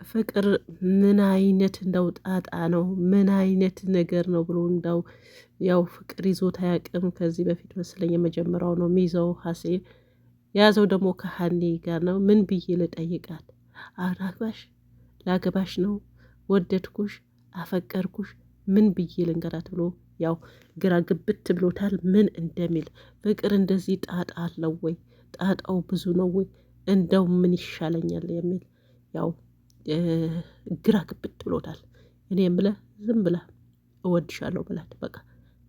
ፍቅር ምን አይነት እንደው ጣጣ ነው? ምን አይነት ነገር ነው ብሎ እንደው ያው ፍቅር ይዞት አያውቅም። ከዚህ በፊት መስለኝ የመጀመሪያው ነው የሚይዘው ሀሴን የያዘው ደግሞ ከሀኒ ጋር ነው። ምን ብዬ ልጠይቃት? አራግባሽ ላገባሽ ነው ወደድኩሽ፣ አፈቀርኩሽ ምን ብዬ ልንገራት ብሎ ያው ግራ ግብት ብሎታል። ምን እንደሚል ፍቅር እንደዚህ ጣጣ አለው ወይ? ጣጣው ብዙ ነው ወይ? እንደው ምን ይሻለኛል የሚል ያው ግራ ግብት ብሎታል። እኔ የምልህ ዝም ብለህ እወድሻለሁ ብላት በቃ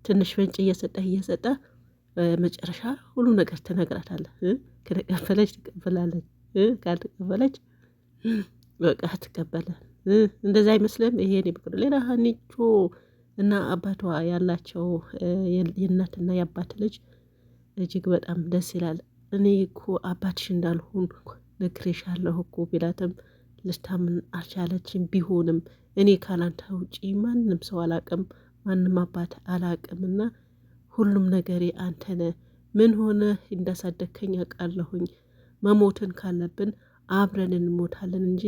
ትንሽ ፍንጭ እየሰጠህ መጨረሻ ሁሉ ነገር ትነግራታለህ። ከተቀበለች ትቀበላለች፣ ካልተቀበለች በቃ አትቀበልም። እንደዛ አይመስልም? ይሄን ፍቅር ሌላ ሀኒቾ እና አባቷ ያላቸው የእናትና የአባት ልጅ እጅግ በጣም ደስ ይላል። እኔ እኮ አባትሽ እንዳልሆን ነግሬሻለሁ እኮ ቢላትም ልታምን አልቻለችም። ቢሆንም እኔ ካላንተ ውጪ ማንም ሰው አላቅም፣ ማንም አባት አላቅምና ሁሉም ነገሬ አንተነ። ምን ሆነ እንዳሳደግከኝ አውቃለሁኝ። መሞትን ካለብን አብረን እንሞታለን እንጂ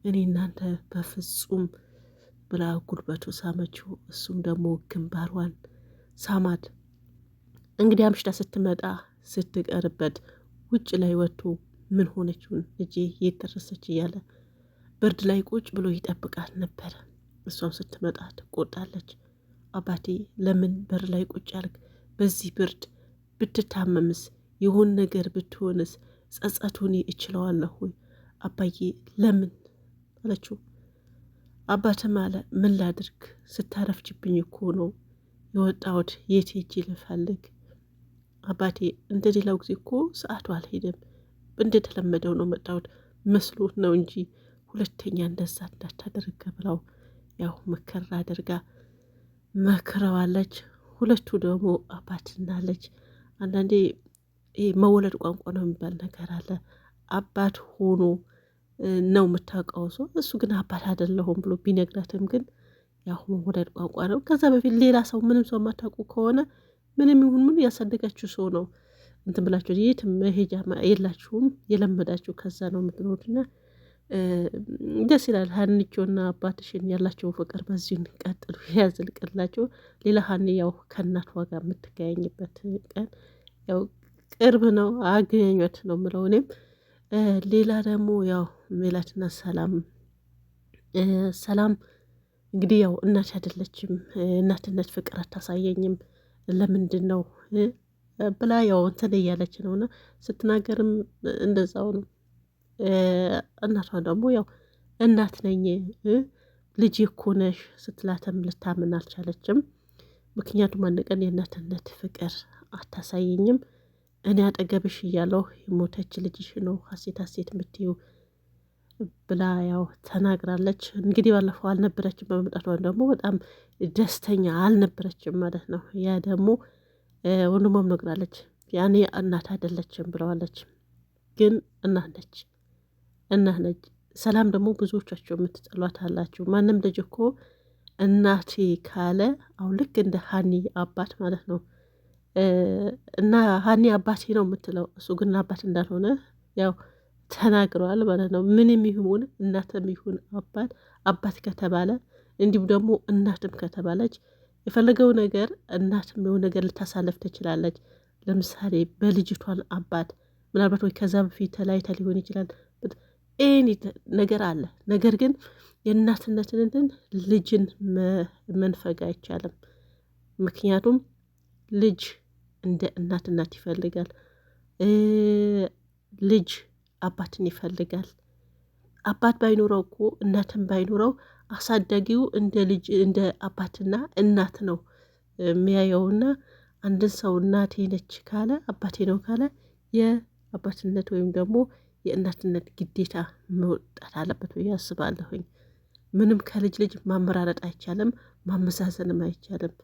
እኔ እናንተ በፍጹም ብላ ጉልበቱ ሳመችው። እሱም ደግሞ ግንባሯን ሳማት። እንግዲህ አምሽታ ስትመጣ ስትቀርበት ውጭ ላይ ወጥቶ ምን ሆነችውን ልጄ የት ደረሰች እያለ ብርድ ላይ ቁጭ ብሎ ይጠብቃት ነበረ። እሷም ስትመጣ ትቆጣለች። አባቴ ለምን በር ላይ ቁጭ ያልክ? በዚህ ብርድ ብትታመምስ? የሆን ነገር ብትሆንስ? ጸጸቱን እችለዋለሁ ወይ? አባዬ ለምን አለችው። አባትም አለ ምን ላድርግ ስታረፍችብኝ እኮ ነው የወጣሁት። የት ሄጄ ልፈልግ? አባቴ እንደሌላው ጊዜ እኮ ሰዓቱ አልሄደም፣ እንደተለመደው ነው መጣሁት መስሎት ነው እንጂ ሁለተኛ እንደዛ እንዳታደርግ ብለው ያው ምክር አድርጋ መክረዋለች። ሁለቱ ደግሞ አባትና ልጅ አንዳንዴ መወለድ ቋንቋ ነው የሚባል ነገር አለ። አባት ሆኖ ነው የምታውቀው ሰው እሱ ግን አባት አይደለሁም ብሎ ቢነግራትም ግን ያው መወለድ ቋንቋ ነው። ከዛ በፊት ሌላ ሰው ምንም ሰው የማታውቁ ከሆነ ምንም ይሁን ምን ያሳደጋችሁ ሰው ነው እንትን ብላችሁ የት መሄጃ የላችሁም፣ የለመዳችሁ ከዛ ነው የምትኖሩትና ደስ ይላል። ሀኒቾና አባትሽን ያላቸው ፍቅር በዚሁ እንቀጥሉ ያዝልቅላቸው። ሌላ ሀኒ ያው ከእናቷ ጋር የምትገያኝበት ቀን ያው ቅርብ ነው፣ አገኘት ነው የምለው እኔም። ሌላ ደግሞ ያው ሜላትና ሰላም እንግዲህ ያው እናት አይደለችም፣ እናትነት ፍቅር አታሳየኝም ለምንድን ነው ብላ ያው እንትን እያለች ነውና ስትናገርም እንደዛው ነው። እናቷ ደግሞ ያው እናት ነኝ ልጅ እኮ ነሽ ስትላተም ልታምን አልቻለችም። ምክንያቱም አንድ ቀን የእናትነት ፍቅር አታሳየኝም እኔ አጠገብሽ እያለሁ የሞተች ልጅሽ ነው ሀሴት ሀሴት የምትይው ብላ ያው ተናግራለች። እንግዲህ ባለፈው አልነበረችም፣ በመምጣቷ ደግሞ በጣም ደስተኛ አልነበረችም ማለት ነው። ያ ደግሞ ወንድሟም ነግራለች ያኔ እናት አይደለችም ብለዋለች፣ ግን እናት ነች፣ እናት ነች። ሰላም ደግሞ ብዙዎቻቸው የምትጠሏት አላችሁ። ማንም ልጅ እኮ እናቴ ካለ አሁን ልክ እንደ ሀኒ አባት ማለት ነው እና ሀኒ አባቴ ነው የምትለው፣ እሱ ግን አባት እንዳልሆነ ያው ተናግረዋል ማለት ነው። ምንም ይሁን እናትም ይሁን አባት፣ አባት ከተባለ እንዲሁም ደግሞ እናትም ከተባለች የፈለገው ነገር እናትም የሆነ ነገር ልታሳለፍ ትችላለች። ለምሳሌ በልጅቷን አባት ምናልባት ወይ ከዛ በፊት ተለያይታ ሊሆን ይችላል። ኤኒ ነገር አለ። ነገር ግን የእናትነትን ልጅን መንፈግ አይቻልም። ምክንያቱም ልጅ እንደ እናት ይፈልጋል፣ ልጅ አባትን ይፈልጋል። አባት ባይኖረው እኮ እናትን ባይኖረው አሳዳጊው እንደ ልጅ እንደ አባትና እናት ነው የሚያየውና አንድን ሰው እናቴ ነች ካለ አባቴ ነው ካለ የአባትነት ወይም ደግሞ የእናትነት ግዴታ መውጣት አለበት ብዬ አስባለሁኝ። ምንም ከልጅ ልጅ ማመራረጥ አይቻልም፣ ማመዛዘንም አይቻልም።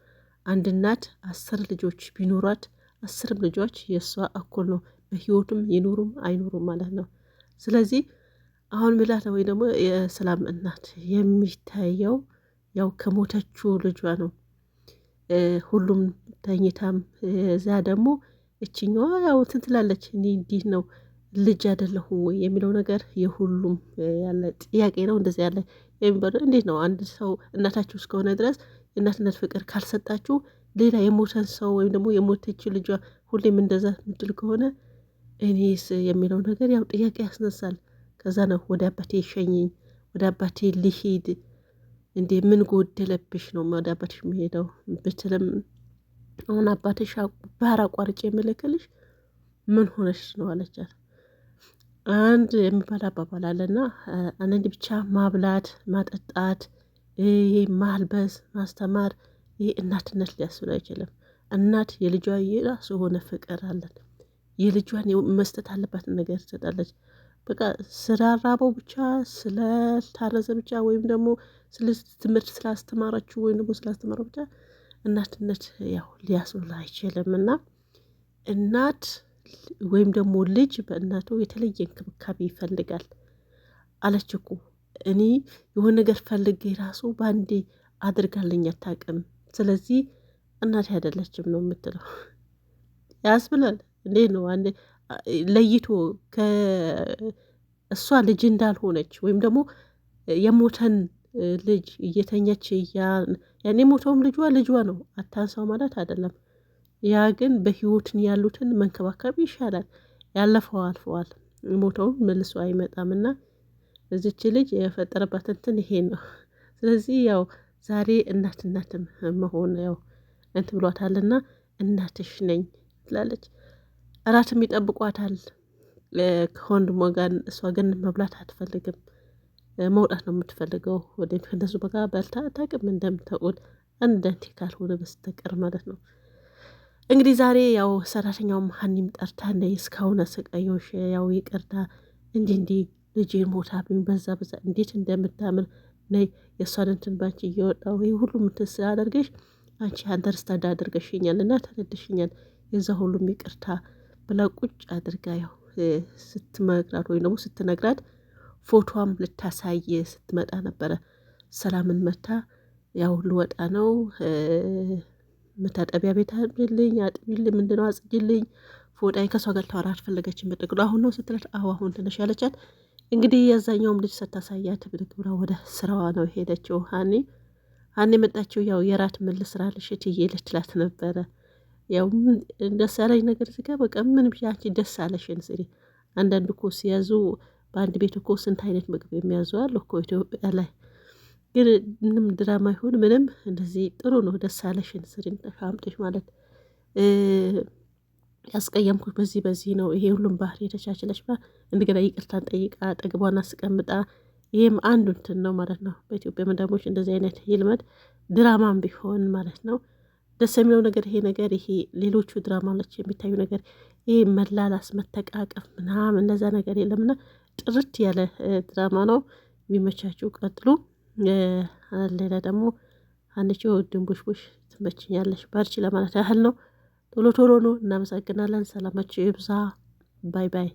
አንድ እናት 10 ልጆች ቢኖሯት 10 ልጆች የእሷ እኩል ነው፣ በህይወቱም ይኑሩም አይኑሩም ማለት ነው። ስለዚህ አሁን ሚላት ወይ ደግሞ የሰላም እናት የሚታየው ያው ከሞተችው ልጇ ነው። ሁሉም ተኝታም እዛ ደግሞ እችኛዋ ያው እንትን ትላለች። እኔ እንዲህ ነው ልጅ አይደለሁም ወይ የሚለው ነገር የሁሉም ያለ ጥያቄ ነው። እንደዚህ ያለ የሚባለው እንዴት ነው? አንድ ሰው እናታችሁ እስከሆነ ድረስ የእናትነት ፍቅር ካልሰጣችሁ ሌላ የሞተን ሰው ወይም ደግሞ የሞተች ልጇ ሁሌም እንደዛ ምድል ከሆነ እኔስ የሚለው ነገር ያው ጥያቄ ያስነሳል። ከዛ ነው ወደ አባቴ ሸኘኝ፣ ወደ አባቴ ልሂድ፣ እንዴ ምን ጎደለብሽ ነው ወደ አባትሽ የሚሄደው ብትልም አሁን አባትሽ ባህር አቋርጬ የምልክልሽ ምን ሆነሽ ነው አለቻት። አንድ የሚባል አባባል አለና አንዳንድ ብቻ ማብላት፣ ማጠጣት፣ ይሄ ማልበስ፣ ማስተማር ይሄ እናትነት ሊያስብል አይችልም። እናት የልጇ የራሱ የሆነ ፍቅር አለን። የልጇን መስጠት አለባትን ነገር ትሰጣለች። በቃ ስላራበው ብቻ ስለታረዘ ብቻ ወይም ደግሞ ስለ ትምህርት ስላስተማረችው ወይም ደግሞ ስላስተማረው ብቻ እናትነት ያው ሊያስብል አይችልም። እና እናት ወይም ደግሞ ልጅ በእናቱ የተለየ እንክብካቤ ይፈልጋል አለች እኮ። እኔ የሆነ ነገር ፈልጌ ራሱ በአንዴ አድርጋልኝ አታውቅም። ስለዚህ እናቴ አይደለችም ነው የምትለው። ያስብላል። እንዴት ነው አንዴ ለይቶ ከእሷ ልጅ እንዳልሆነች ወይም ደግሞ የሞተን ልጅ እየተኘች ያኔ ሞተውም ልጇ ነው፣ አታንሳው ማለት አይደለም። ያ ግን በህይወትን ያሉትን መንከባከብ ይሻላል። ያለፈው አልፈዋል፣ ሞተውም መልሶ አይመጣምና እዚች ልጅ የፈጠረባት እንትን ይሄን ነው። ስለዚህ ያው ዛሬ እናትም መሆን ያው እንትን ብሏታልና እናትሽ ነኝ ትላለች። እራትም ይጠብቋታል ከወንድሟ ጋር። እሷ ግን መብላት አትፈልግም፣ መውጣት ነው የምትፈልገው። ወደ ከነሱ በጋ በልታ አታውቅም እንደምታውቁት አንዳንዴ ካልሆነ በስተቀር ማለት ነው። እንግዲህ ዛሬ ያው ሰራተኛውም ሀኒም ጠርታ ነይ እስካሁን አሰቃየሁሽ፣ ያው ይቅርታ እንዲህ ልጄን ሞታብኝ በዛ እንዴት እንደምታምር ነይ የእሷን እንትን ባንቺ እየወጣው ይህ ሁሉ ምትስ አደርገሽ አንቺ አንደርስታንድ አድርገሽኛል እና ተረድሽኛል፣ የዛ ሁሉም ይቅርታ ብላ ቁጭ አድርጋ ያው ስትመክራት ወይም ደግሞ ስትነግራት ፎቶዋም ልታሳይ ስትመጣ ነበረ። ሰላምን መታ ያው ልወጣ ነው መታጠቢያ ቤት አጥቢልኝ፣ ምንድነው አጽጅልኝ፣ ፎጣዬ ከሷ ጋር ታወራ አልፈለገችም። በጥቅሉ አሁን ነው ስትላት አሁን ትነሽ ያለቻት። እንግዲህ የዛኛውም ልጅ ስታሳያት ብድግ ብላ ወደ ስራዋ ነው ሄደችው። ሀኒ የመጣችው ያው የራት ምን ልስራልሽ እትዬ ልትላት ነበረ። ያው ደስ ያለኝ ነገር እዚህ ጋር በቃ ምን ብቻ ደስ አለሽን ስሪ። አንዳንድ እኮ ሲያዙ በአንድ ቤት እኮ ስንት አይነት ምግብ የሚያዙ አሉ እኮ ኢትዮጵያ ላይ። ግን ምንም ድራማ ይሁን ምንም እንደዚህ ጥሩ ነው። ደስ አለሽን ስሪ አምጥሽ ማለት ያስቀየምኩት በዚህ ነው ይሄ ሁሉም ባህሪ የተቻችለች ብላ እንደገና ይቅርታን ጠይቃ ጠግቧን አስቀምጣ። ይሄም አንዱ እንትን ነው ማለት ነው። በኢትዮጵያ መዳሞች እንደዚህ አይነት ይልመድ ድራማም ቢሆን ማለት ነው። ደስ የሚለው ነገር ይሄ ሌሎቹ ድራማዎች የሚታዩ ነገር ይሄ መላላስ፣ መተቃቀፍ ምናምን እነዛ ነገር የለምና ጥርት ያለ ድራማ ነው። የሚመቻችሁ ቀጥሉ። ሌላ ደግሞ አንቺ ድንቡሽቡሽ ትመችኛለሽ ባርቺ ለማለት ያህል ነው። ቶሎ ቶሎ ነው። እናመሰግናለን። ሰላማችሁ ይብዛ። ባይ ባይ።